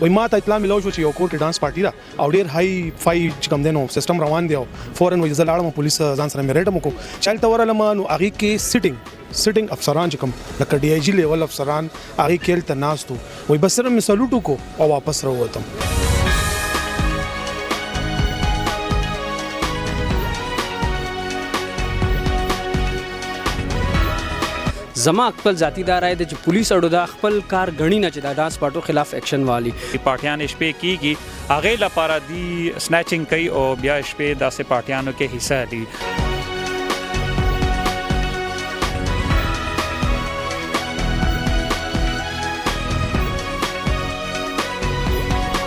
وای ما ته اطلاع ملو شو چې یو کور کې ډانس پارټي ده او ډیر های فای چې کوم دینو سیستم روان دی او فورن وای زه لاړم پولیس ځان سره مې ریډ مکو چلته ورلم نو هغه کې سیټینګ افسران چې کوم لکه ډي آی جی لیول افسران هغه کې تل ناستو وای بس سره مې سلوټ کو او واپس راووتم. زما خپل ذاتی دا رائے د پولیس اړو دا خپل کار غنی نه چې دا ډانس پارټو خلاف اکشن والی پارټیان شپې کیږي هغه لپاره دی سنیچینګ کوي او بیا شپې داسې پارټیانو کې حصہ دي.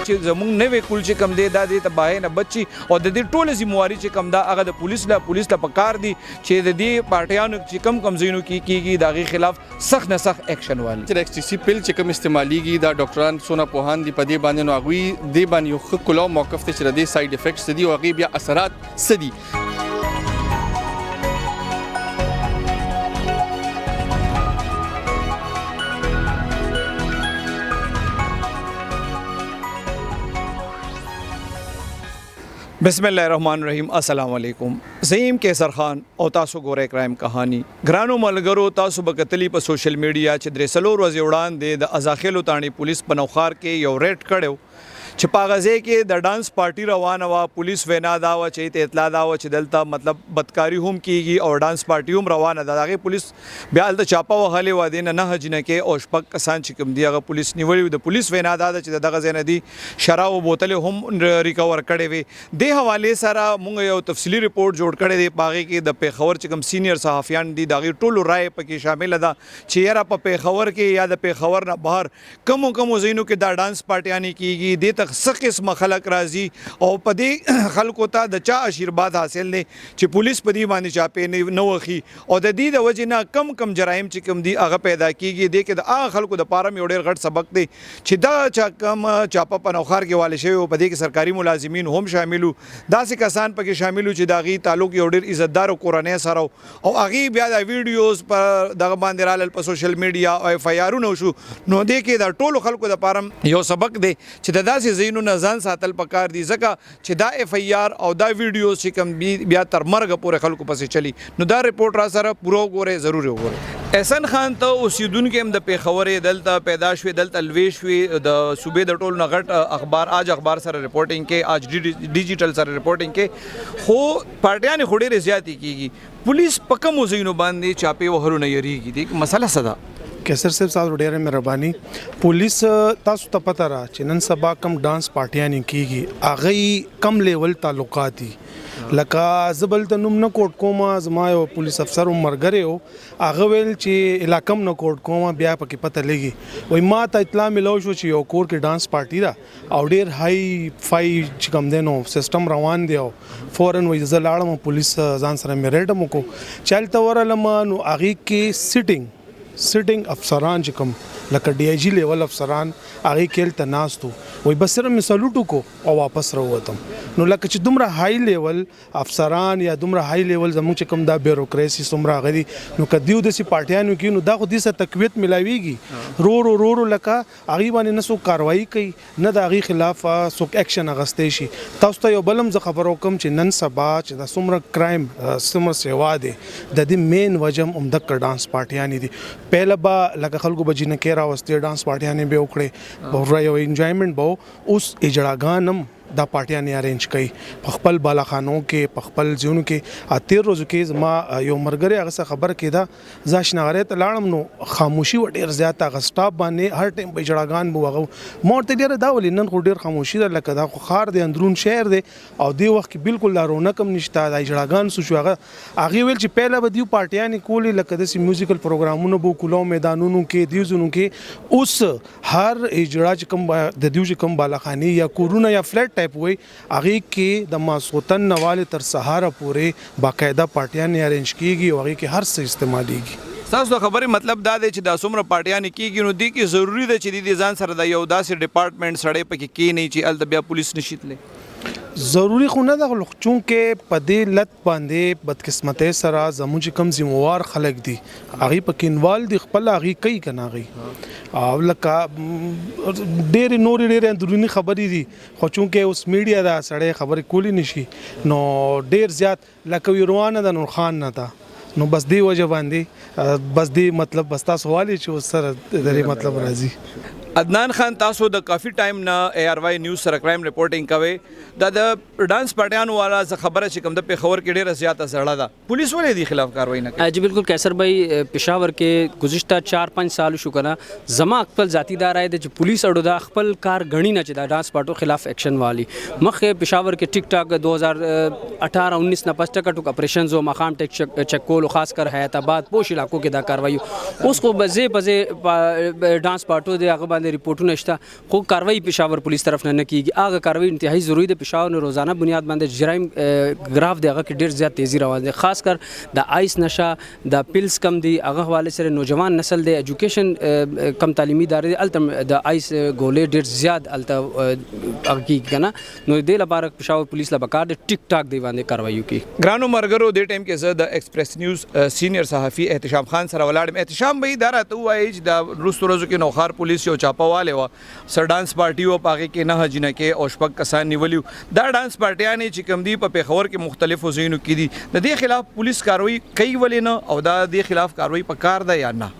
چې زموږ نوې کول چې کم دی دا د تباہی نه بچي او د دې ټوله ذمہواری چې کم دا هغه د پولیس له پکار دي چې د دې پارټیانو چې کم زینو کیږي داغي خلاف سخت نه سخت اکشن والی. چې ایکسټیسی پیل چې کم استعماليږي دا ډاکټران سونه پوهان دي په دې باندې نو هغوی دې باندې یو ښه کلاو موقف ته چې د دې ساید افیکټس دي او هغې بیا اثرات څه دي. بسم الله الرحمن الرحیم. السلام علیکم. زیم کیسر خان او تاسو ګورئ کرایم کہانی. ګرانو ملګرو تاسو بکتلی په سوشل میډیا چې درې څلور ورځې وړاندې د ازاخیلو تاڼي پولیس په نوخار کې یو ریډ کړو چې په هغه ځای کې د ډانس پارټي روانه وه. پولیس وینا دا وه چې ته اطلاع دا وه چې دلته مطلب بدکاري هم کیږي او ډانس پارټي هم روانه ده. د هغې پولیس بیا هلته چاپه وهلې وه دې نه 9 جنکې او شپږ کسان چې کوم دي هغه پولیس نیولي وو. د پولیس وینا دا ده چې د دغه ځای نه دي شراب او بوتلې هم ریکور کړې وې. دې حوالې سره موږ یو تفصیلي رپورټ جوړ کړی دی. په هغې کې د پیښور چې کوم سینیر صحافیان دي د هغې ټولو رایې پکې شامله ده چې یاره په پیښور کې یا د پیښور نه بهر کمو ځایونو کې دا ډانس پارټیانې کیږي. دې ته څه قسمه خلک راځي او په دې خلکو ته د چا آشیرباد حاصل دی چې پولیس په دې باندې چاپې نه وخي او د دې د وجې نه کم جرایم چې کوم دي هغه پیدا کیږي. دې کې د هغه خلکو د پاره یو ډېر غټ سبق دی چې دا کم چاپه په نوخار کې والي شوی او په دې کې سرکاري ملازمین هم شاملو. داسې کسان پکې شاملو چې د هغې تعلق یو ډېر عزتدار او کورنۍ سره او هغې بیا د ویډیوز په دغه باندې رالل په سوشل میډیا او ایف آی آرونه وشو. نو دې کې د ټولو خلکو دپاره یو سبق دی چې د داسې ځایونو نه ځان ساتل پکار دي ځکه چې دا ایف آی آر او دا ویډیوز چې کوم بیا تر مرګه پورې خلکو پسې چلی. نو دا رپورټ را سره پوره وګورئ ضرور وګورئ. احسن خان ته اوسیدونکي هم د پیښورې دلته پیدا شوې دلته لوی شوې د صوبې د ټولو نه غټ اخبار آج اخبار سره رپورټینګ کې آج ډیجیټل سره رپورټینګ کې خو پارټیانې خو ډېرې زیاتې کېږي. پولیس په کومو ځایونو باندې چاپې وهلو نه یریږي. دې مسله څه ده؟ کیسر صاحب تاسو ډېره مهرباني. پولیس تاسو ته پته را چې نن سبا کم ډانس پارټیانې کیږي هغه کم لیول تعلقات دي. لکه زه بل ته نوم نه کوټ کوم زما یو پولیس افسر مرګري و هغه ویل چې علاقم نه کوټ کوم بیا پکې پته لګي وای ما ته اطلاع ملو شو چې یو کور کې ډانس پارټي ده او ډیر های فای چې کوم دینو سیستم روان دی او فورن وای زه لاړم پولیس ځان سره مې ریډ مکو چلته ورلم نو هغه کې سیټینګ افسران چې کوم لکه ډي آی جی لیول افسران هغه کې ته ناستو وای بس سره مې سلوټ کو او واپس راووتم. نو لکه چې دومره های لیول افسران یا دومره های لیول زموږ چې کوم دا بیوروکراسي څومره غدي نو کدیو د سي پارټیانو کې نو دا خو دې سره تقویت ملاويږي رو لکه هغه باندې نه سو کاروایی کوي نه د هغه خلاف سو اکشن اغستې شي. تاسو ته یو بلم ز خبرو کوم چې نن سبا چې د څومره کرایم څومره سیوا دي د دې مین وجم عمدک ډانس پارټیانې دي. پهله با لکه خلکو بجینه کې راوستي ډانس پارټیانې به وکړي او یو انجوایمنت به اوس اجړاګانم دا پارټیانې ارینج کوي په خپل بالاخانو کې په خپل ځایونو کې. 13 ورځو کې زما یو مرګري هغه څه خبر کېده زه شناغرې ته لاړم نو خاموشي و ډېر زیاته هغه سټاپ باندې هر ټایم به جړاګان به هغه ما ورته ډېره دا ولې نن خو ډېر خاموشي ده لکه دا خو ښار دی اندرون شهر دی او دې وخت کې بالکل دا رونق هم نشته دا جړاګان سو شو هغې ویل چې پهله به دیو پارټیانې کولې لکه داسې میوزیکل پروګرامونه به کولو میدانونو کې دیو ځایونو کې اوس هر اجړا چې کوم د دیو چې کوم بالاخانې یا کورونه یا فلیټ ټایپ وي هغه کې د ماسوتن نواله تر سهار پورې باقاعده پارټیان ارینج کیږي او هغه کې هر څه استعماليږي. تاسو د خبرې مطلب دا دی چې دا څومره پارټیانې کیږي نو دې کې ضروری ده چې د ځان سره د یو داسې ډپارټمنټ سړی پکې کې نه چې ال د بیا پولیس نشي تللی. ضروری خو نه ده چونکې په دې لت باندې بدقسمتۍ سره زموږ چې کوم ذمہوار خلک دي هغه پکې انوال دي خپل هغه کوي کنه هغه او لکه ډېر نور ډېر اندرونی خبرې دي خو چونکې اوس میډیا دا سړی خبرې کولی نشي نو ډېر زیات لکه روانه د نور خان نه ده نو بس دی وجه باندې بس دی مطلب بس تاسو والی چې سره درې مطلب راځي عدنان خان تاسو د کافی ټایم نه ARY نیوز سره کرایم ریپورټینګ کوي دا د ډانس پارټیانو والا ز خبره چې کوم د پیښور کې ډیره زیاته زړه ده پولیس ولې دی خلاف کاروایی نه کوي جی بالکل کیسر بھائی پشاور کې گزشتہ 4-5 سال شو کنه زما خپل ذاتی دار ہے چې پولیس اډو دا خپل کار غنی نه چې دا ډانس پارټو خلاف ایکشن والی مخه پشاور کې ټیک ټاک 2018-19 نه پس ټکټو اپریشنز او مقام ټیک چیک کول خاص کر حیات آباد پوش علاقوں کې دا کاروایی اوس کو بزه ډانس پارټو دی هغه باندې رپورټونه شته خو کاروایی پشاور پولیس طرف نه کیږي هغه کاروایی انتهایی ضروری ده پشاور نه روزانه بنیاد باندې جرایم گراف دی هغه کې ډیر زیات تیزی روان دي خاص کر د آیس نشه د پیلز کم دی هغه حواله سره نوجوان نسل دی ایجوکیشن کم تعلیمي ادارې التم د آیس ګولې ډیر زیات الته هغه کنه نو د لپاره پشاور پولیس لا بکار د ټیک ټاک دی باندې کاروایی کوي ګرانو مرګرو د ټیم کې زه د ایکسپریس نیوز سینیئر صحافي احتشام خان سره ولاړم احتشام به اداره ته وایي چې د روستو ورځو کې نوخار پولیس یو چاپواله و سر ډانس پارټي او پاګه کې نه جنہ کې او شپږ کسان نیولیو دا ډانس پارټیانې چې کوم دی په پیښور کې مختلفو ځایونو کې دي د دې خلاف پولیس کاروایی کوي ولې نه او دا د خلاف کاروایی په کار ده یا نه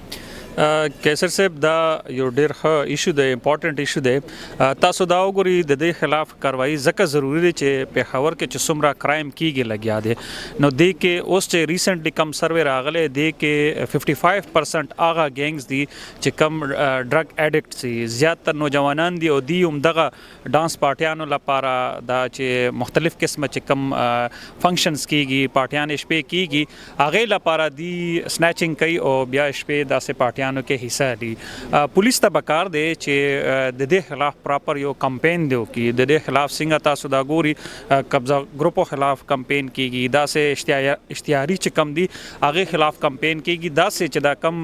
کیسر صاحب دا یو ډیر ښه ایشو دی امپورټنٹ ایشو دی تاسو دا وګورئ د دې خلاف کاروایی ځکه ضروری دی چې پیښور کې چې څومره کرایم کیږي لګیا دی نو دې کې اوس چې ریسنټلی کم سروے راغلی دې کې 55% هغه ګینګز دي چې کم ډرګ ایډکټ سي زیاتره نوجوانان دي او دی هم دغه ډانس پارټیانو لپاره دا چې مختلف قسمه چې کم فنکشنز کیږي پارټیان شپې کیږي هغه لپاره دی سنیچینګ کوي او بیا شپې داسې پارټیان کې حصہ دي پولیس ته بکار دی چې د دې خلاف پراپر یو کمپین دیو کی د دې خلاف څنګه تاسو دا ګوري قبضه ګروپو خلاف کمپین کیږي دا سه اشتهاري چې کم دي هغه خلاف کمپین کیږي دا سه چې دا کم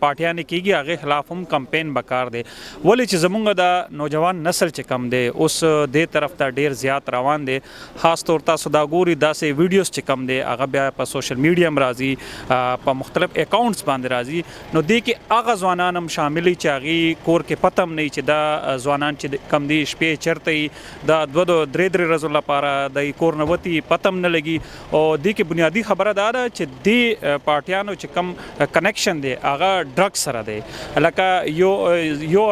پارټیان کیږي هغه خلاف هم کمپین بکار دی ولې چې زمونږ د نوجوان نسل چې کم دی اوس د طرف ته ډیر زیات روان دی خاص طور تاسو دا ګوري دا سه ویډیوز چې کم دی هغه بیا په سوشل میډیا هم راځي په مختلف اکاونټس باندې راځي نو دې کې هغه ځوانان هم شامل چې هغه کور کې پتم نه چې دا ځوانان چې کم دي شپې چرته دا 2-3 ورځې لپاره د کور نوتی پتم نه لګي او دې کې بنیادی خبره دا ده چې د پارټیانو چې کم کنیکشن دی هغه ډرګ سره دی لکه یو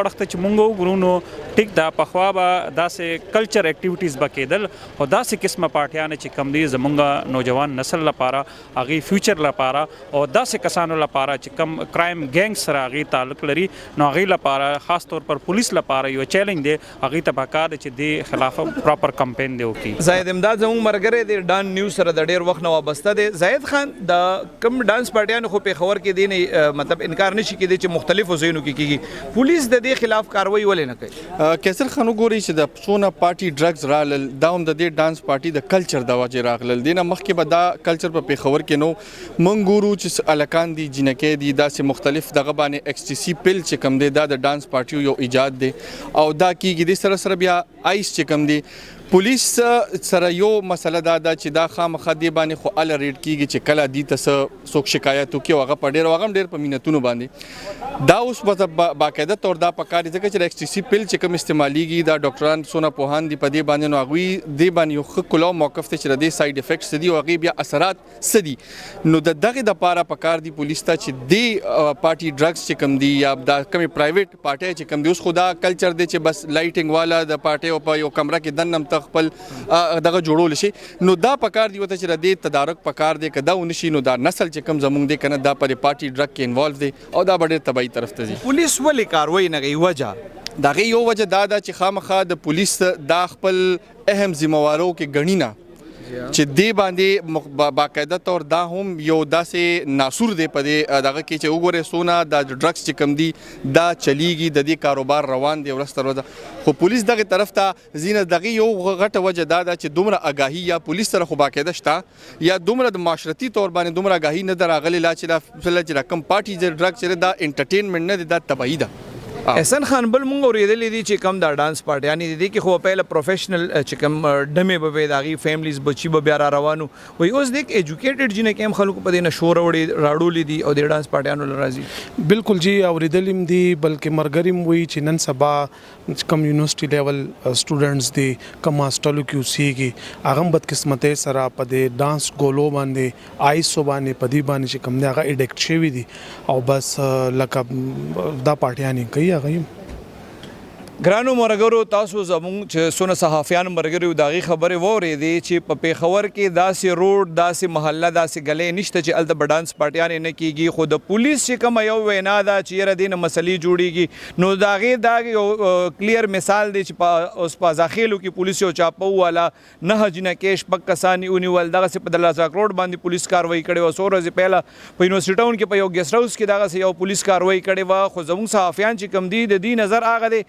اړخته چې مونږ وګورو ټیک دا پخوا به داسې کلچر اکټیویټیز بکیدل او داسې قسمه پارټیان چې کم دي زمونږ نوجوان نسل لپاره هغه فیوچر لپاره او داسې کسانو لپاره چې کم کرایم ګینګ سره هغه تعلق لري نو هغه لپاره خاص طور پر پولیس لپاره یو چیلنج دی هغه ته بکار چې د خلاف پراپر کمپین دی وکي زاهد امداد زموږ مرګره دی ډان نیوز سره د ډیر وخت نو وابسته دی زاهد خان د کم ډانس پارټیانو خو په خبر کې دی نه مطلب انکار نشي کېدی چې مختلفو ځایونو کې کیږي پولیس د دې خلاف کاروایی ولې نه کوي کیسر خان وګورئ چې د څونه پارټي ډرګز رالل دا هم د دې ډانس پارټي د کلچر د وجې راغلل دینه مخکې به دا کلچر په پیښور کې نو مونږ ګورو چې الکان دي جنکې دي داسې مختلف دغه باندې XTC پیل چې کم دی دا د ډانس پارټیو یو ایجاد دی او دا کیږي د سره بیا آیس چې کم دی پولیس سره یو مسله دا ده چې دا خامخا دی باندې خو ال ریډ کیږي چې کله دی ته څوک شکایت وکي هغه په ډیر په مینتونو باندې دا اوس باقاعده تور دا پکاري ځکه چې XTC پیل چې کوم استعماليږي دا ډاکټران سونا پوهان دی په دې باندې نو هغه دی باندې یو خلکو موقف ته چې د ساید افیکټس دي او هغه بیا اثرات سدي نو دغه د پاره پکار دی پولیس ته چې دی پارټي ډرګز چې کم دی یا د کوم پرایویټ پارټي چې کم دی اوس خدا کلچر دی چې بس لایټینګ والا د پارټي او په یو کمره کې دنم خپل دغه جوړول شي نو دا پکار دی وته چې د تدارک پکار دی کدا ونشي نو دا نسل چې کم زمونږ دی کنه دا پر پارټي ډرګ کې انوالو دی او دا ډېر تبعی طرف ته ځي پولیس ولې کاروایی نه کوي وجه دغه یو وجه دا ده چې خامخا د پولیس دا خپل اهم ذمہوارو کې غنینا چې دی باندې باقاعده تور دا هم یو داسې ناسور دی په دې دغه کې چې وګوره سونا د ډرګز چې کم دی دا چلیږي د دې کاروبار روان دی ورسته خو پولیس دغه طرف ته زینه دغه یو غټه وجه دا چې دومره آگاهی یا پولیس سره خو باقاعده شته یا دومره د معاشرتي تور باندې دومره آگاهی نه دراغلی لا چې کم پارټي ډرګ چې دا انټرټینمنت نه دی دا تبعی ده احسان خان بل مونږ اورېدلې دي چې کم دا ډانس پارټي یعنی د دې کې خو پهله پروفیشنل چې کم ډمې به وي داغي فیملیز بچي به بیا را روانو وای اوس دیک ایجوکیټډ جنې کې هم خلکو په دې نشور وړي راړولې دي او د ډانس پارټیانو لراځي بالکل جی اوریدلم دی بلکې مرګریم وی چې نن سبا کم یونیورسيټي لیول سټوډنټس دي کم ماسترلو کې اوسېږي هغه بدقسمتۍ سره په دې ډانس ګولو باندې آیسو باندې په دې باندې چې کم دی هغه اډکټ شوی دي او بس لکه دا پارټیانی کوي هغه ګرانو مرګرو تاسو زموږ چې سونه صحافیان مرګرو داغي خبره ووري دي چې په پیښور کې داسې روډ داسې محله داسې غلې نشته چې الته بډانس پارټیان نه کیږي خو د پولیس چې کوم یو وینا دا چې یره دین مسلې جوړیږي نو داغي کلیر مثال دی چې اوس په ځاخیلو کې پولیس یو چاپو والا نه جنکیش پک کسانی اونیول دغه په دلازاک روډ باندې پولیس کاروایی کړي او سورز پهلا په یونیورسيټي ټاون کې په یو ګیسټ هاوس کې دغه یو پولیس کاروایی کړي وا خو زموږ صحافیان چې کم دي د دې نظر هغه دي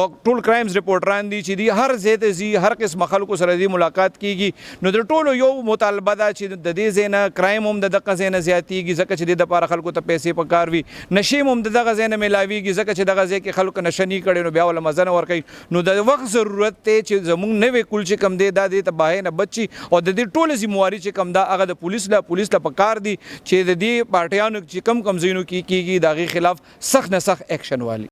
ټول کرایمز ریپورټران دي چې دی هر ځای ته زی هر قسم خلکو سره دی ملاقات کیږي نو د ټولو یو مطالبه ده چې د دې زینه کرایم هم د دغه زینه زیاتیږي ځکه چې د لپاره خلکو ته پیسې پکار وي نشیم هم دغه زینه ملاویږي ځکه چې دغه ځای کې خلکو نشنی کړي نو بیا ول مزنه ور کوي نو د وخت ضرورت ته چې زموږ نوې کول چې کم دی د دې تباہی نه بچي او د دې ټول ذمہواری چې کم دا هغه د پولیس له پکار دي چې د دې پارټیانو چې کم زینو کیږي دغه خلاف سخت نه سخت اکشن والی